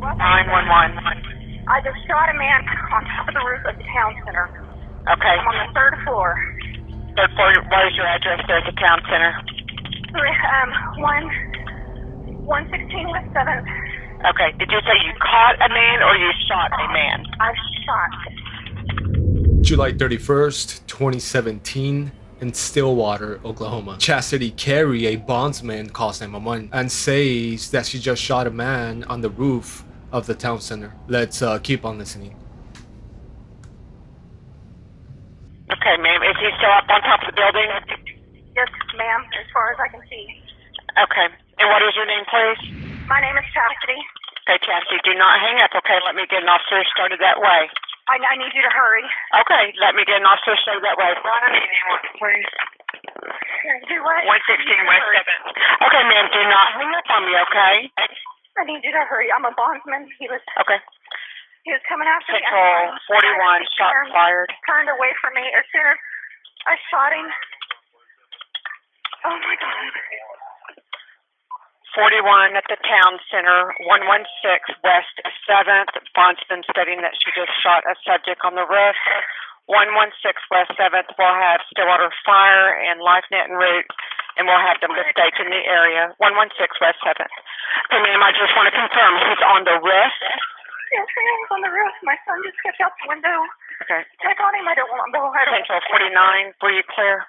911. I just shot a man on top of the roof of the town center. Okay. I'm on the third floor. Third floor, what is your address there at the town center? 116 West 7th. Okay. Did you say you caught a man or you shot a man? I shot. July 31st, 2017, in Stillwater, Oklahoma. Chasity Carey, a bondsman, calls 911 and says that she just shot a man on the roof of the town center. Let's keep on listening. Okay, ma'am. Is he still up on top of the building? Yes, ma'am, as far as I can see. Okay. And what is your name, please? My name is Chastity. Okay, Chastity, do not hang up, okay? Let me get an officer started that way. I need you to hurry. Okay, let me get an officer started that way. Please. Do what? 116 West 7th. Okay, ma'am, do not hang up on me, okay? I need you to hurry. I'm a bondsman. He was coming after me. Central 41, shot fired. Turned away from me as soon as I shot him. Oh my God. 41 at the town center, 116 West 7th. Bondsman stating that she just shot a subject on the roof. 116 West 7th will have Stillwater Fire and LifeNet en route, and we'll have them to stage in the area. 116 West 7th. Okay, ma'am, I just want to confirm he's on the roof. Yes, he's on the roof. My son just stepped out the window. Okay. Check on him. I don't want to go. Central 49, were you clear?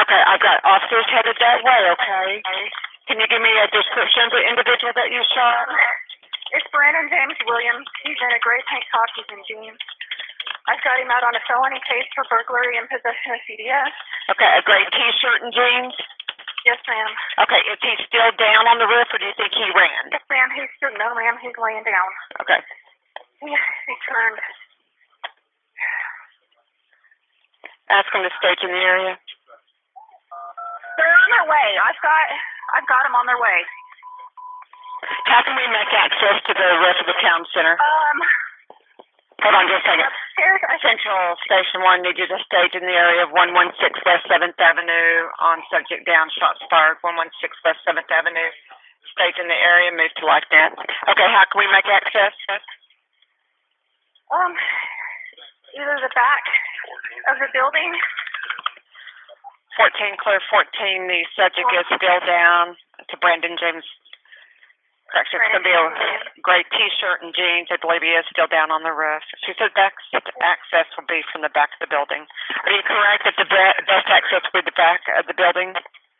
Okay, I've got officers headed that way, okay? Can you give me a description of the individual that you shot? It's Brandon James Williams. He's in a gray tank top. He's in jeans. I've got him out on a felony case for burglary and possession of CDS. Okay, a gray T-shirt and jeans? Yes, ma'am. Okay, is he still down on the roof, or do you think he ran? Yes, ma'am. No, ma'am. He's laying down. Okay. He turned. Ask him to stage in the area. They're on their way. I've got them on their way. How can we make access to the rest of the town center? Hold on just a second. Upstairs, Central Station 1 need you to stage in the area of 116 West 7th Avenue on subject down, shots fired. 116 West 7th Avenue. Stage in the area, move to LifeNet. Okay, how can we make access? Either the back of the building. 14, clear 14. The subject is still down to Brandon James. Correction, it's going to be a gray T-shirt and jeans. I believe he is still down on the roof. She said access will be from the back of the building. Are you correct that the best access will be the back of the building?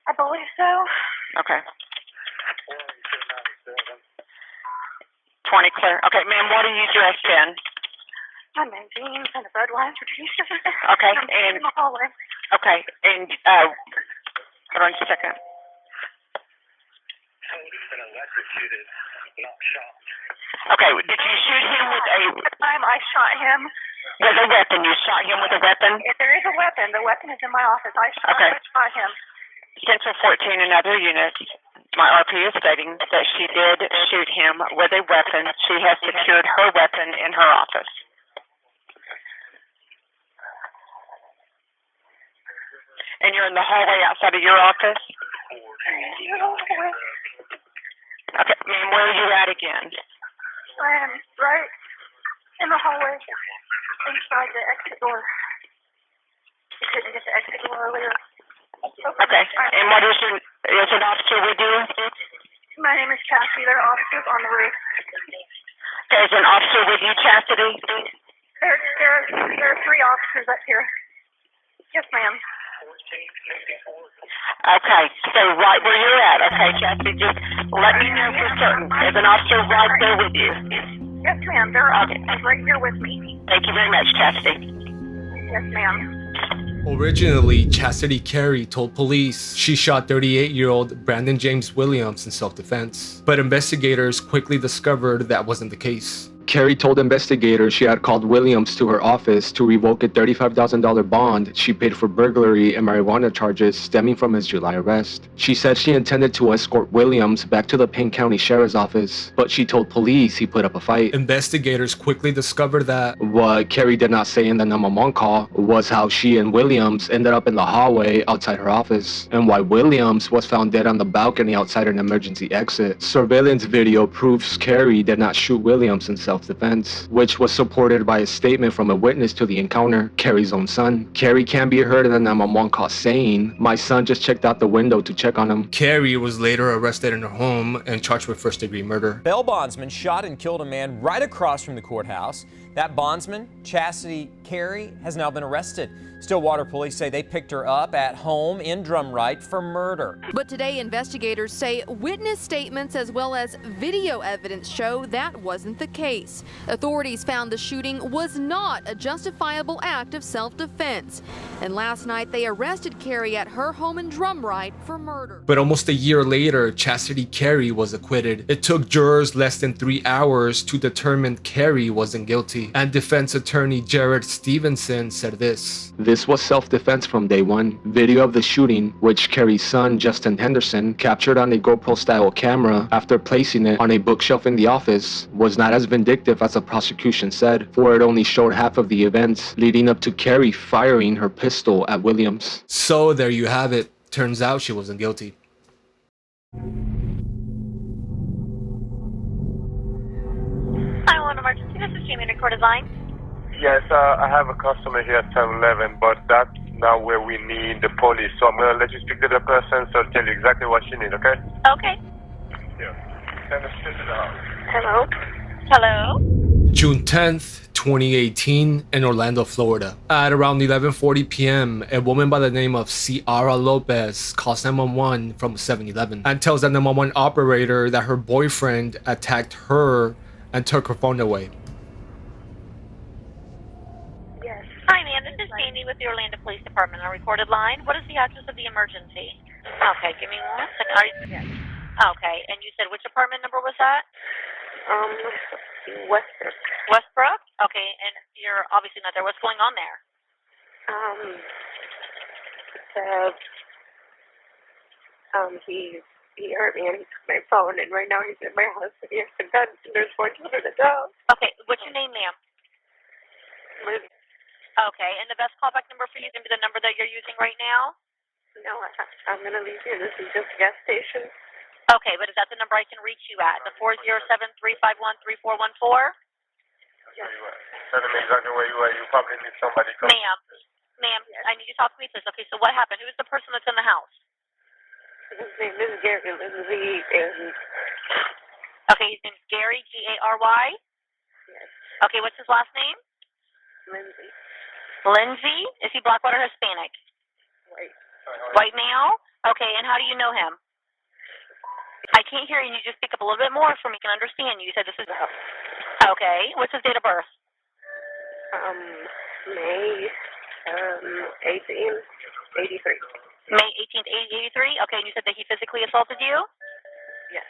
I believe so. Okay. 20 clear. Okay, ma'am, what are you dressed in? I'm in jeans and a Budweiser T-shirt. Okay, I'm and in the hallway. okay, and hold on just a second. Okay, did you shoot him with a? Time I shot him with a weapon. You shot him with a weapon. If there is a weapon, the weapon is in my office. I shot him. Central 14 and other units. My RP is stating that she did shoot him with a weapon. She has secured her weapon in her office. And you're in the hallway outside of your office? Okay, ma'am, where are you at again? I am right in the hallway inside the exit door. You couldn't get the exit door earlier. Okay, and what is an officer with you? My name is Chastity. There are officers on the roof. There's an officer with you, Chastity? There are 3 officers up here. Yes, ma'am. Okay, so right where you're at. Okay, Chastity, just let me know for certain. There's an officer right there with you. Yes, ma'am. There are officers right here with me. Thank you very much, Chastity. Yes, ma'am. Originally, Chasity Carey told police she shot 38-year-old Brandon James Williams in self-defense, but investigators quickly discovered that wasn't the case. Carey told investigators she had called Williams to her office to revoke a $35,000 bond she paid for burglary and marijuana charges stemming from his July arrest. She said she intended to escort Williams back to the Payne County Sheriff's Office, but she told police he put up a fight. Investigators quickly discovered that what Carey did not say in the 911 call was how she and Williams ended up in the hallway outside her office, and why Williams was found dead on the balcony outside an emergency exit. Surveillance video proves Carey did not shoot Williams in self-defense, which was supported by a statement from a witness to the encounter, Carey's own son. Carey can be heard in the 911 call saying, "My son just checked out the window to check on him." Carey was later arrested in her home and charged with first-degree murder. Bail bondsman shot and killed a man right across from the courthouse. That bondsman, Chasity Carey, has now been arrested. Stillwater police say they picked her up at home in Drumright for murder. But today, investigators say witness statements as well as video evidence show that wasn't the case. Authorities found the shooting was not a justifiable act of self-defense. And last night, they arrested Carey at her home in Drumright for murder. But almost a year later, Chasity Carey was acquitted. It took jurors less than 3 hours to determine Carey wasn't guilty. And defense attorney Jared Stevenson said this: "This was self-defense from day one. Video of the shooting, which Carey's son, Justin Henderson, captured on a GoPro-style camera after placing it on a bookshelf in the office, was not as vindictive as the prosecution said, for it only showed half of the events leading up to Carey firing her pistol at Williams." So there you have it. Turns out she wasn't guilty. Hi, emergency. This is Jamie, recorded line. Yes, I have a customer here at 7-Eleven, but that's not where we need the police. So I'm going to let you speak to the person, so I'll tell you exactly what you need, okay? Okay. Yeah. Send us to the house. Hello? Hello? June 10th, 2018, in Orlando, Florida. At around 11:40 p.m., a woman by the name of Ciara Lopez calls 911 from 7-Eleven and tells the 911 operator that her boyfriend attacked her and took her phone away. Yes. Hi, ma'am. This is Jamie with the Orlando Police Department on a recorded line. What is the address of the emergency? Okay, give me 1 second. Yes. Okay, and you said which apartment number was that? Westbrook. Westbrook? Okay, and you're obviously not there. What's going on there? He hurt me and he took my phone, and right now he's in my house and he has a gun and there's 4 children at the house. Okay, what's your name, ma'am? Liz. Okay, and the best callback number for you is going to be the number that you're using right now? No, I'm going to leave you. This is just a gas station. Okay, but is that the number I can reach you at? The 407-351-3414? Yes. Tell them exactly where you are. You probably need somebody come. Ma'am, yes. I need you to talk to me, please. Okay, so what happened? Who is the person that's in the house? His name is Gary Lindsay, and... Okay, his name is Gary, Gary? Yes. Okay, what's his last name? Lindsay. Lindsay? Is he Black, white, or Hispanic? White. White male? Okay, and how do you know him? I can't hear you. You just speak up a little bit more so we can understand you. You said this is... Okay, what's his date of birth? May 18th, 83. May 18th, 83? Okay, and you said that he physically assaulted you? Yes.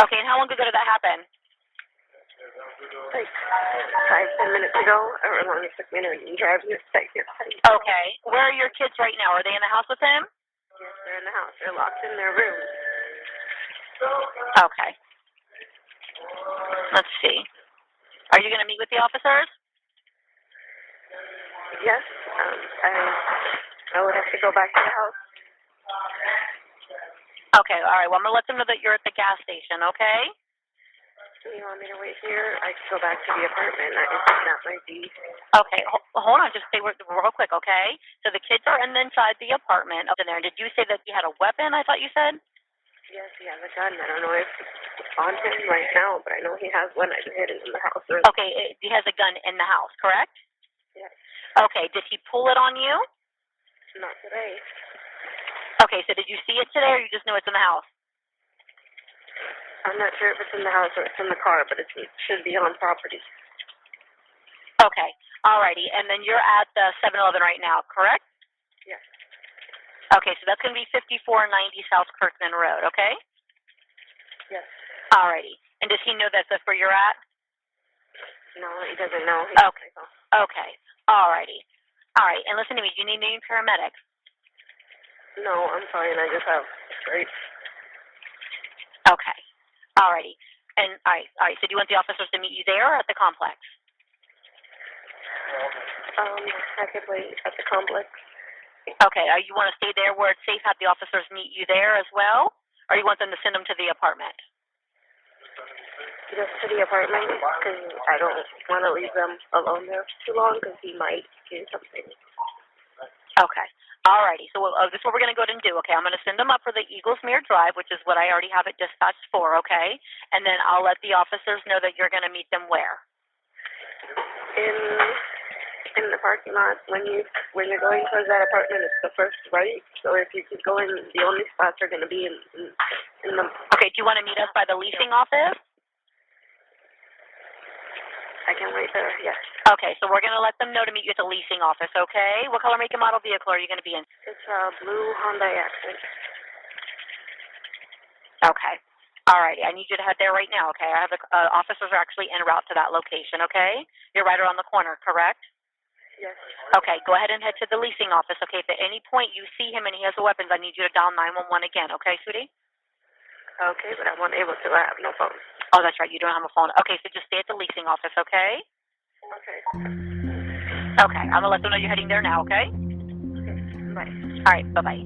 Okay, and how long ago did that happen? Like 5-10 minutes ago. However long it took me to drive this second. Okay, where are your kids right now? Are they in the house with him? Yes, they're in the house. They're locked in their room. Okay. Let's see. Are you going to meet with the officers? Yes. I would have to go back to the house. Okay, all right. Well, I'm going to let them know that you're at the gas station, okay? You want me to wait here? I can go back to the apartment. I think that might be... Okay, hold on. Just stay real quick, okay? So the kids are inside the apartment up in there. Did you say that he had a weapon, I thought you said? Yes, he has a gun. I don't know if it's on him right now, but I know he has one. I just hid it in the house. Okay, he has a gun in the house, correct? Yes. Okay, did he pull it on you? Not today. Okay, so did you see it today, or you just know it's in the house? I'm not sure if it's in the house or it's in the car, but it should be on property. Okay, alrighty. And then you're at the 7-Eleven right now, correct? Yes. Okay, so that's going to be 5490 South Kirkman Road, okay? Yes. Alrighty. And does he know that's where you're at? No, he doesn't know. Okay. Okay. All righty. All right. And listen to me. Do you need any paramedics? No, I'm fine. I just have straight. Okay. All righty. And all right. So do you want the officers to meet you there or at the complex? I could wait at the complex. Okay. You want to stay there where it's safe, have the officers meet you there as well? Or you want them to send them to the apartment? Just to the apartment, because I don't want to leave them alone there too long, because he might do something. Okay. Alrighty. So this is what we're going to go ahead and do, okay? I'm going to send them up for the Eagles Mere Drive, which is what I already have it dispatched for, okay? And then I'll let the officers know that you're going to meet them where? In the parking lot. When you're going towards that apartment, it's the first right. So if you keep going, the only spots are going to be in the... Okay. Do you want to meet us by the leasing office? I can wait there, yes. Okay, so we're going to let them know to meet you at the leasing office, okay? What color, make, and model vehicle are you going to be in? It's a blue Hyundai Accent. Okay. All righty. I need you to head there right now, okay? I have the officers are actually en route to that location, okay? You're right around the corner, correct? Yes. Okay, go ahead and head to the leasing office, okay? If at any point you see him and he has the weapons, I need you to dial 911 again, okay, sweetie? Okay, but I'm unable to. I have no phone. Oh, that's right. You don't have a phone. Okay, so just stay at the leasing office, okay? Okay. Okay, I'm going to let them know you're heading there now, okay? Okay, bye. All right, bye-bye.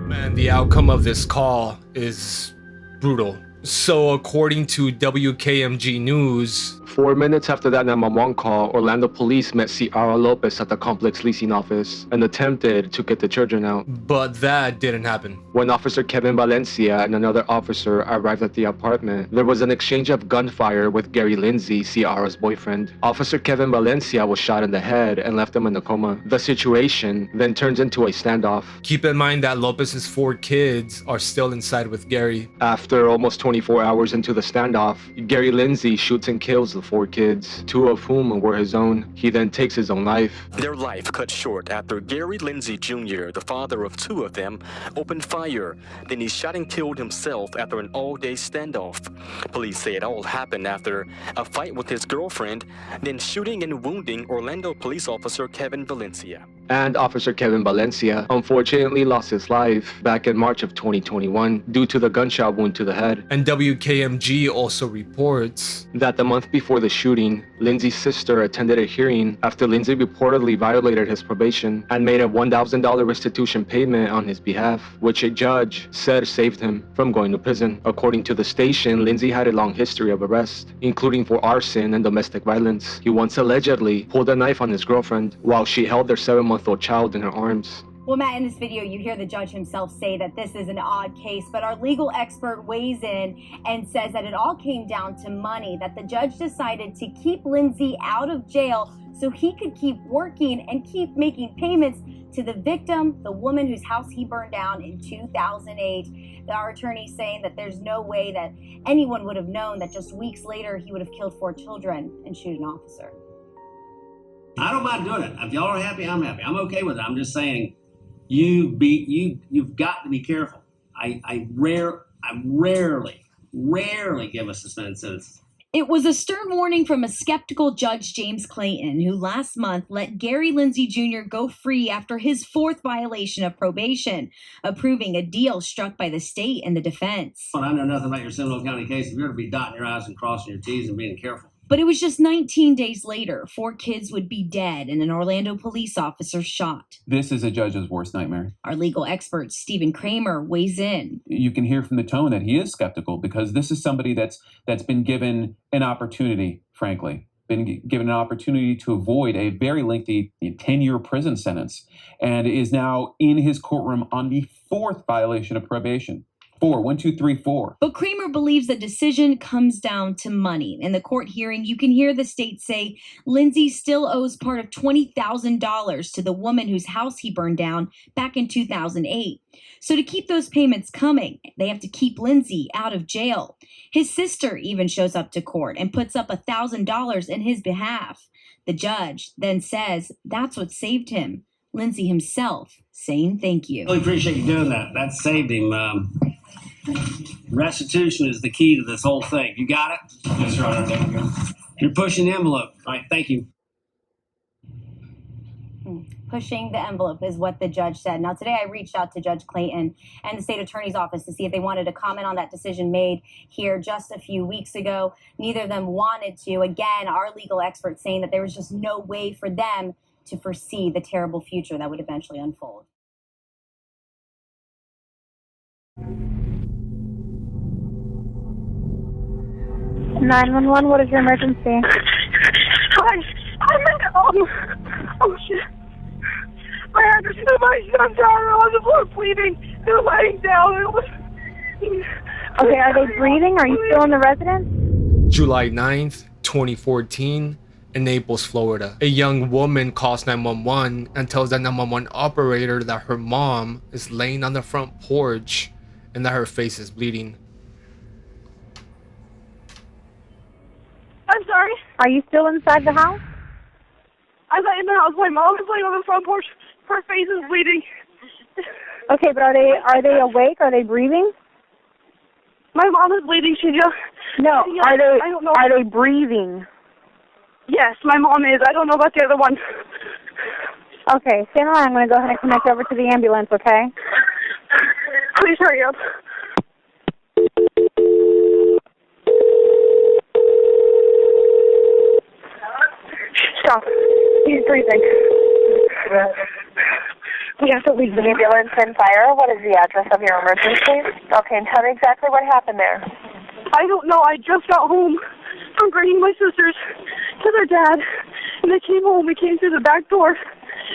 Man, the outcome of this call is brutal. So according to WKMG News, 4 minutes after that 911 call, Orlando police met Ciara Lopez at the complex leasing office and attempted to get the children out. But that didn't happen. When Officer Kevin Valencia and another officer arrived at the apartment, there was an exchange of gunfire with Gary Lindsay, Ciara's boyfriend. Officer Kevin Valencia was shot in the head and left him in a coma. The situation then turns into a standoff. Keep in mind that Lopez's 4 kids are still inside with Gary. After almost 24 hours into the standoff, Gary Lindsay shoots and kills the 4 kids, 2 of whom were his own. He then takes his own life. Their life cut short after Gary Lindsay Jr., the father of 2 of them, opened fire. Then he shot and killed himself after an all-day standoff. Police say it all happened after a fight with his girlfriend, then shooting and wounding Orlando police officer Kevin Valencia. And Officer Kevin Valencia unfortunately lost his life back in March of 2021 due to the gunshot wound to the head. And WKMG also reports that the month before the shooting, Lindsay's sister attended a hearing after Lindsay reportedly violated his probation and made a $1,000 restitution payment on his behalf, which a judge said saved him from going to prison. According to the station, Lindsay had a long history of arrest, including for arson and domestic violence. He once allegedly pulled a knife on his girlfriend while she held their 7-month-old child in her arms. Well, Matt, in this video, you hear the judge himself say that this is an odd case, but our legal expert weighs in and says that it all came down to money, that the judge decided to keep Lindsay out of jail so he could keep working and keep making payments to the victim, the woman whose house he burned down in 2008. Our attorney saying that there's no way that anyone would have known that just weeks later he would have killed 4 children and shoot an officer. I don't mind doing it. If y'all are happy, I'm happy. I'm okay with it. I'm just saying, you've got to be careful. I rarely give a suspended sentence. It was a stern warning from a skeptical Judge James Clayton, who last month let Gary Lindsay Jr. go free after his 4th violation of probation, approving a deal struck by the state and the defense. Well, I know nothing about your Seminole County case. You're going to be dotting your I's and crossing your T's and being careful. But it was just 19 days later, 4 kids would be dead and an Orlando police officer shot. This is a judge's worst nightmare. Our legal expert, Stephen Kramer, weighs in. You can hear from the tone that he is skeptical because this is somebody that's been given an opportunity, frankly, been given an opportunity to avoid a very lengthy 10-year prison sentence and is now in his courtroom on the 4th violation of probation. 4. 1, 2, 3, 4. But Kramer believes the decision comes down to money. In the court hearing, you can hear the state say Lindsay still owes part of $20,000 to the woman whose house he burned down back in 2008. So to keep those payments coming, they have to keep Lindsay out of jail. His sister even shows up to court and puts up $1,000 in his behalf. The judge then says that's what saved him. Lindsay himself saying thank you. Really appreciate you doing that. That saved him. Restitution is the key to this whole thing. You got it? Yes, Your Honor. Thank you. You're pushing the envelope. All right, thank you. Pushing the envelope is what the judge said. Now, today I reached out to Judge Clayton and the state attorney's office to see if they wanted to comment on that decision made here just a few weeks ago. Neither of them wanted to. Again, our legal experts saying that there was just no way for them to foresee the terrible future that would eventually unfold. (911) What is your emergency? Hi, I'm in oh shit. I had to sit my son down on the floor bleeding and laying down. It was... Okay, are they breathing? Are you still in the residence? July 9th, 2014, in Naples, Florida. A young woman calls 911 and tells the 911 operator that her mom is laying on the front porch and that her face is bleeding. I'm sorry. Are you still inside the house? I'm in the house. My mom is laying on the front porch. Her face is bleeding. Okay, but are they awake? Are they breathing? My mom is bleeding. She just... No, I don't know. Are they breathing? Yes, my mom is. I don't know about the other one. Okay, stay on the line. I'm going to go ahead and connect over to the ambulance, okay? Please hurry up. Stop. He's breathing. We have to leave the ambulance and fire. What is the address of your emergency? Okay, and tell me exactly what happened there. I don't know. I just got home from bringing my sisters to their dad, and they came home. We came through the back door,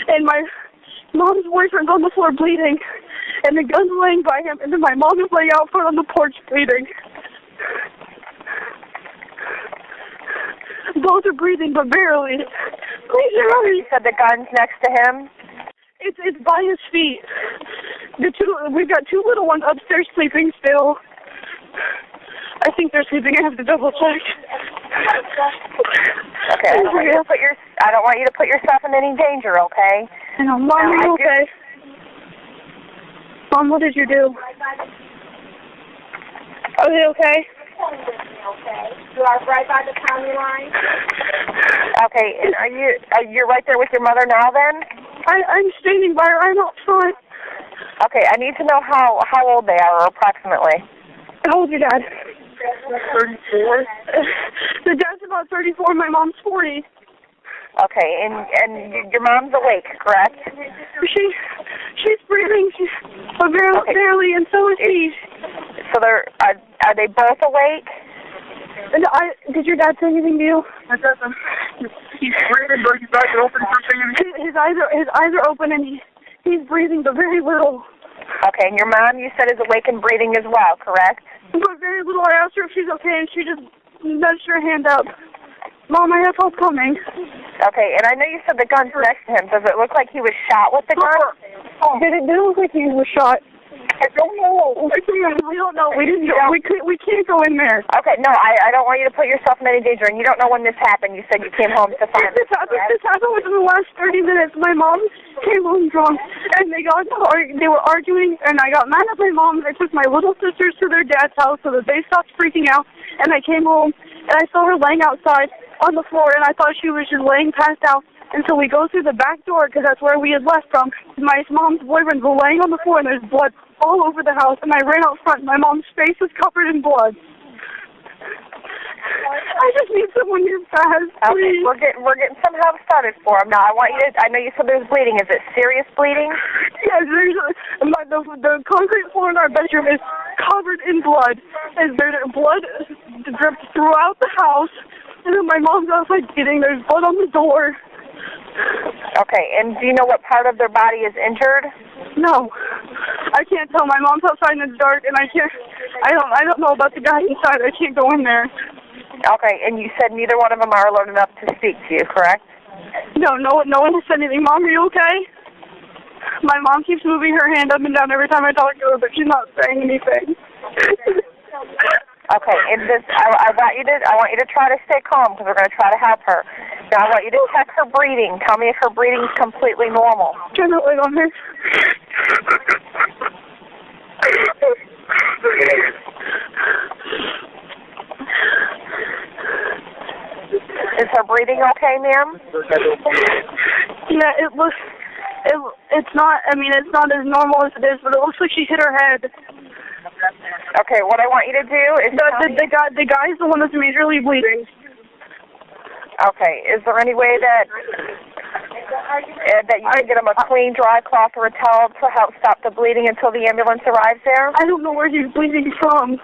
and my mom's boyfriend's on the floor bleeding, and the gun's laying by him, and then my mom is laying out front on the porch bleeding. Both are breathing, but barely. Please hurry. You said the gun's next to him? It's by his feet. We've got two little ones upstairs sleeping still. I think they're sleeping. I have to double check. Okay, I don't want you to put yourself in any danger, okay? I know. Mom, are you okay? Mom, what did you do? Are they okay? You are right by the county line. Okay, and you're right there with your mother now then? I'm standing by her. I'm outside. Okay, I need to know how old they are approximately. How old is your dad? 34. The dad's about 34. My mom's 40. Okay, and your mom's awake, correct? She's breathing, barely, and so is he. So are they both awake? And did your dad say anything to you? He's breathing, but his eyes are open for saying. His eyes are open, and he's breathing, but very little. Okay, and your mom, you said, is awake and breathing as well, correct? But very little. I asked her if she's okay, and she just nudged her hand up. Mom, I have help coming. Okay, and I know you said the gun's next to him. Does it look like he was shot with the gun? Did it look like he was shot? I don't know. We don't know. We can't go in there. Okay, no, I don't want you to put yourself in any danger, and you don't know when this happened. You said you came home to find this happened within the last 30 minutes. My mom came home drunk, and they were arguing, and I got mad at my mom. I took my little sisters to their dad's house so that they stopped freaking out, and I came home, and I saw her laying outside on the floor, and I thought she was just laying passed out. And so we go through the back door, because that's where we had left from. My mom's boyfriend was laying on the floor, and there's blood all over the house. And I ran out front. My mom's face was covered in blood. I just need someone here fast, please. Okay, we're getting some help started for him. Now, I know you said there's bleeding. Is it serious bleeding? Yes, the concrete floor in our bedroom is covered in blood. And there's blood dripped throughout the house. And then my mom's outside getting, there's blood on the door. Okay, and do you know what part of their body is injured? No, I can't tell. My mom's outside in the dark, and I don't know about the guy inside. I can't go in there. Okay, and you said neither one of them are alert enough to speak to you, correct? No one has said anything. Mom, are you okay? My mom keeps moving her hand up and down every time I talk to her, but she's not saying anything. Okay, and I want you to try to stay calm because we're going to try to help her. Now I want you to check her breathing. Tell me if her breathing's completely normal. Turn the light on her. Is her breathing okay, ma'am? Yeah, it's not, I mean, it's not as normal as it is, but it looks like she hit her head. Okay, what I want you to do is the guy's the one that's majorly bleeding. Okay, is there any way that you can get him a clean, dry cloth or a towel to help stop the bleeding until the ambulance arrives there? I don't know where he's bleeding from.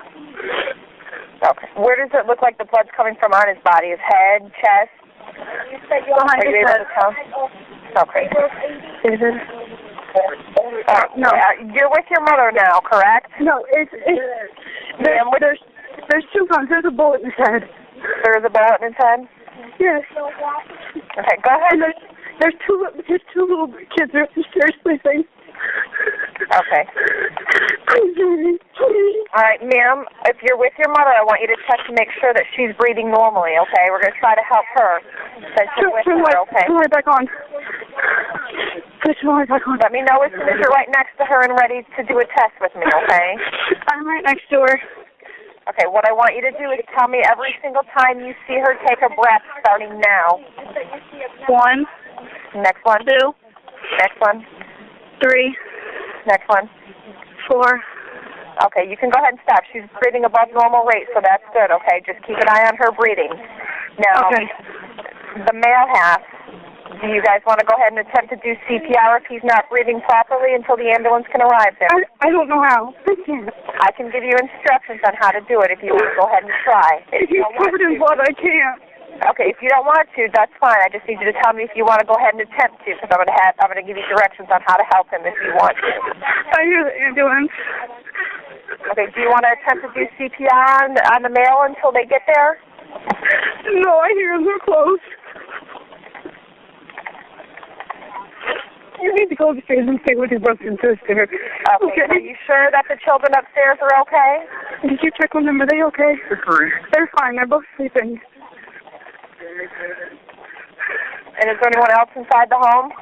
Okay. Where does it look like the blood's coming from on his body? His head, chest? Behind his head. Okay. Is it? No. You're with your mother now, correct? No, there's two guns. There's a bullet in his head. There's a bullet in his head? Yes. Okay, go ahead. And there's two little kids. They're upstairs sleeping. Okay. All right, ma'am, if you're with your mother, I want you to check to make sure that she's breathing normally, okay? We're going to try to help her. Turn light back on. Turn light back on. Let me know as soon as you're right next to her and ready to do a test with me, okay? I'm right next to her. Okay, what I want you to do is tell me every single time you see her take a breath, starting now. 1. Next one. 2. Next one. 3. Next one. 4. Okay, you can go ahead and stop. She's breathing above normal rate, so that's good, okay? Just keep an eye on her breathing. Now, the male half, do you guys want to go ahead and attempt to do CPR if he's not breathing properly until the ambulance can arrive there? I don't know how. I can't. I can give you instructions on how to do it if you want to go ahead and try. If he's covered in blood, I can't. Okay, if you don't want to, that's fine. I just need you to tell me if you want to go ahead and attempt to, because I'm going to give you directions on how to help him if you want to. I hear the ambulance. Okay, do you want to attempt to do CPR on the male until they get there? No, I hear them. They're close. You need to go upstairs and stay with your brother and sister. Okay. Are you sure that the children upstairs are okay? Did you check on them? Are they okay? They're fine. They're both sleeping. And is there anyone else inside the home?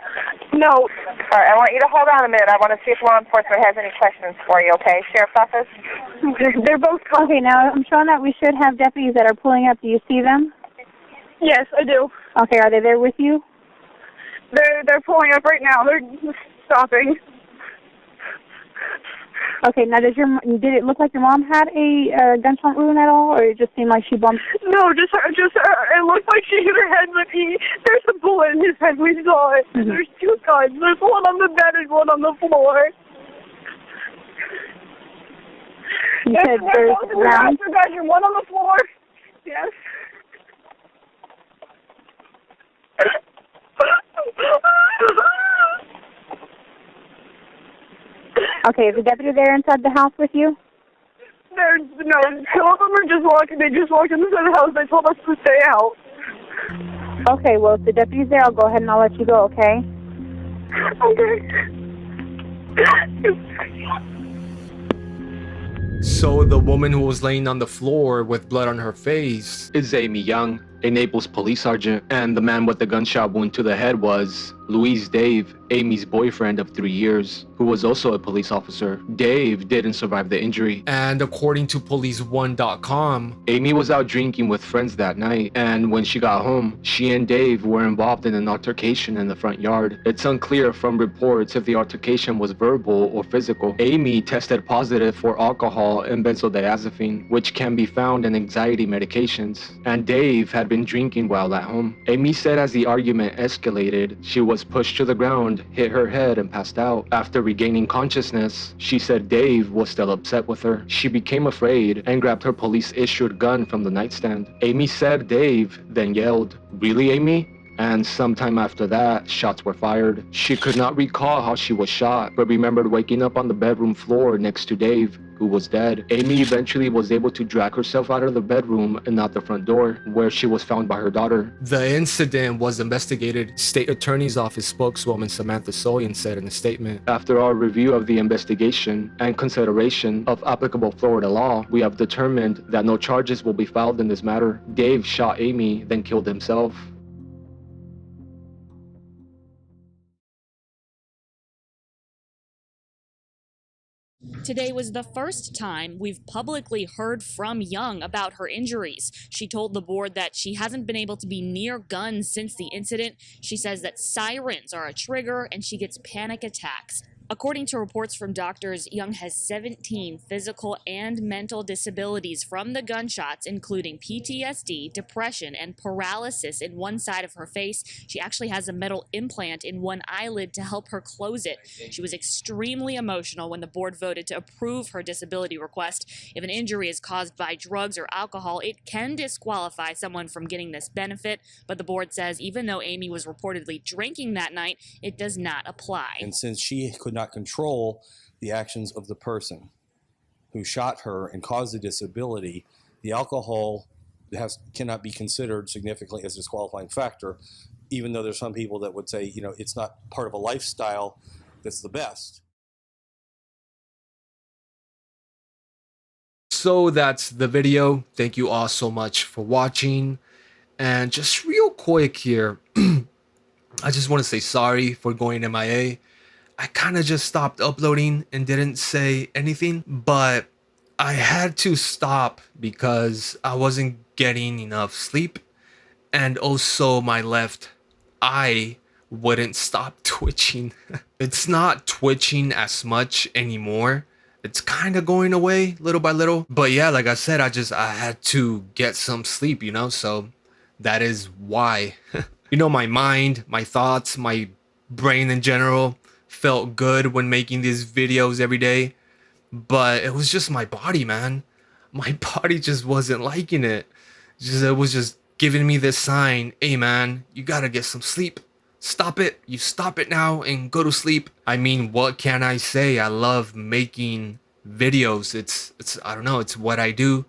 No. All right, I want you to hold on a minute. I want to see if law enforcement has any questions for you, okay? Sheriff's Office? Okay, they're both okay. Now, I'm showing that we should have deputies that are pulling up. Do you see them? Yes, I do. Okay, are they there with you? They're pulling up right now. They're stopping. Okay, now did it look like your mom had a gunshot wound at all, or it just seemed like she bumped? No, just it looked like she hit her head, but there's a bullet in his head. We saw it. Mm-hmm. There's two guns. There's one on the bed and one on the floor. You said there's rounds? One on the floor. Yes. Okay, is the deputy there inside the house with you? No, two of them are just walking. They just walked inside the house. They told us to stay out. Okay, well, if the deputy's there, I'll go ahead and I'll let you go, okay? Okay. So the woman who was laying on the floor with blood on her face is Amy Young, a Naples police sergeant, and the man with the gunshot wound to the head was Luis Dave, Amy's boyfriend of 3 years, who was also a police officer. Dave didn't survive the injury. And according to police1.com, Amy was out drinking with friends that night, and when she got home, she and Dave were involved in an altercation in the front yard. It's unclear from reports if the altercation was verbal or physical. Amy tested positive for alcohol and benzodiazepine, which can be found in anxiety medications, and Dave had been drinking while at home. Amy said as the argument escalated, she was pushed to the ground, hit her head, and passed out. After regaining consciousness, she said Dave was still upset with her. She became afraid and grabbed her police-issued gun from the nightstand. Amy said Dave then yelled, "Really, Amy?" And sometime after that, shots were fired. She could not recall how she was shot, but remembered waking up on the bedroom floor next to Dave, who was dead. Amy eventually was able to drag herself out of the bedroom and out the front door, where she was found by her daughter. The incident was investigated. State Attorney's Office spokeswoman Samantha Solian said in a statement, "After our review of the investigation and consideration of applicable Florida law, we have determined that no charges will be filed in this matter. Dave shot Amy, then killed himself." Today was the first time we've publicly heard from Young about her injuries. She told the board that she hasn't been able to be near guns since the incident. She says that sirens are a trigger and she gets panic attacks. According to reports from doctors, Young has 17 physical and mental disabilities from the gunshots, including PTSD, depression, and paralysis in one side of her face. She actually has a metal implant in one eyelid to help her close it. She was extremely emotional when the board voted to approve her disability request. If an injury is caused by drugs or alcohol, it can disqualify someone from getting this benefit, but the board says even though Amy was reportedly drinking that night, it does not apply. And since she could not control the actions of the person who shot her and caused the disability, the alcohol cannot be considered significantly as a disqualifying factor, even though there's some people that would say, you know, it's not part of a lifestyle that's the best. So that's the video. Thank you all so much for watching. And just real quick here, I just want to say sorry for going MIA. I kind of just stopped uploading and didn't say anything, but I had to stop because I wasn't getting enough sleep, and also my left eye wouldn't stop twitching. It's not twitching as much anymore. It's kind of going away little by little. But yeah, like I said, I had to get some sleep, you know, so that is why. You know, my mind, my thoughts, my brain in general felt good when making these videos every day, but it was just my body, man. My body just wasn't liking it. It was just giving me this sign, hey man, you gotta get some sleep. Stop it. You stop it now and go to sleep. I mean, what can I say? I love making videos. It's I don't know, it's what I do.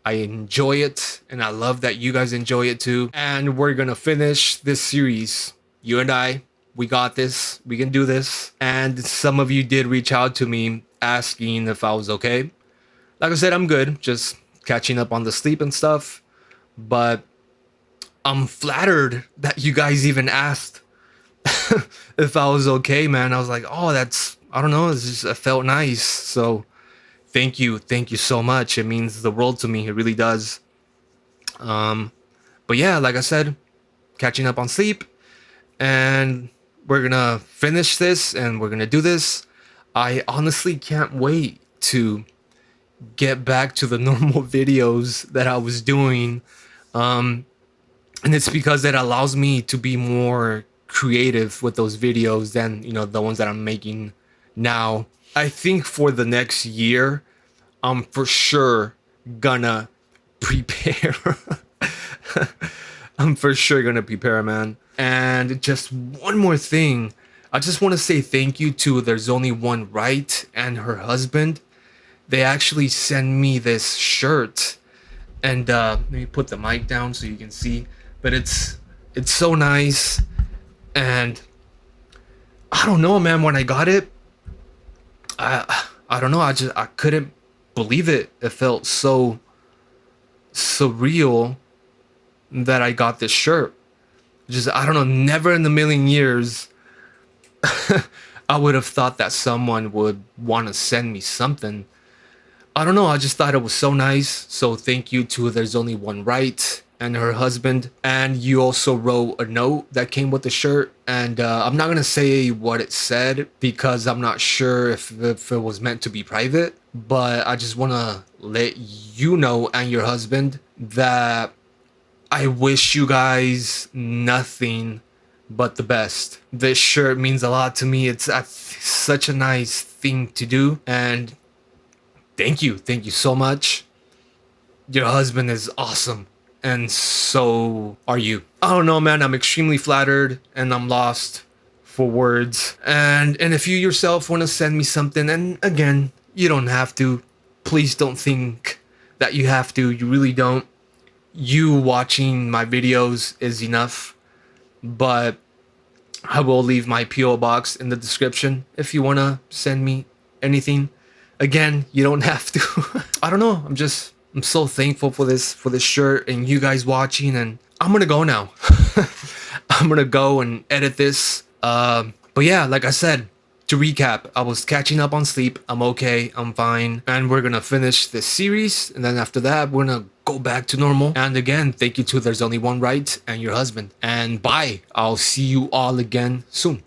I enjoy it, and I love that you guys enjoy it too. And we're gonna finish this series. You and I, we got this. We can do this. And some of you did reach out to me asking if I was okay. Like I said, I'm good. Just catching up on the sleep and stuff. But I'm flattered that you guys even asked if I was okay, man. I was like, oh, I don't know. It felt nice. So thank you. Thank you so much. It means the world to me. It really does. But yeah, like I said, catching up on sleep. And we're gonna finish this and we're gonna do this. I honestly can't wait to get back to the normal videos that I was doing. And it's because it allows me to be more creative with those videos than, you know, the ones that I'm making now. I think for the next year, I'm for sure gonna prepare. I'm for sure gonna prepare, man. And just one more thing. I just want to say thank you to There's Only One Right and her husband. They actually sent me this shirt. And let me put the mic down so you can see. But it's so nice. And I don't know, man, when I got it, I don't know, I couldn't believe it. It felt so surreal that I got this shirt. I don't know, never in a million years I would have thought that someone would want to send me something. I don't know, I just thought it was so nice. So thank you to There's Only One Right and her husband. And you also wrote a note that came with the shirt. And I'm not going to say what it said because I'm not sure if it was meant to be private. But I just want to let you know and your husband that I wish you guys nothing but the best. This shirt means a lot to me. It's such a nice thing to do. And thank you so much. Your husband is awesome, and so are you. I don't know, man, I'm extremely flattered and I'm lost for words. And if you yourself want to send me something, and again, you don't have to, please don't think that you have to. You really don't. You watching my videos is enough. But I will leave my PO box in the description if you want to send me anything. Again, you don't have to. I don't know. I'm so thankful for this shirt and you guys watching, and I'm gonna go now. I'm gonna go and edit this. But yeah, like I said, To recap, I was catching up on sleep. I'm okay, I'm fine. And we're gonna finish this series. And then after that, we're gonna go back to normal. And again, thank you to There's Only One Right and your husband. And bye. I'll see you all again soon.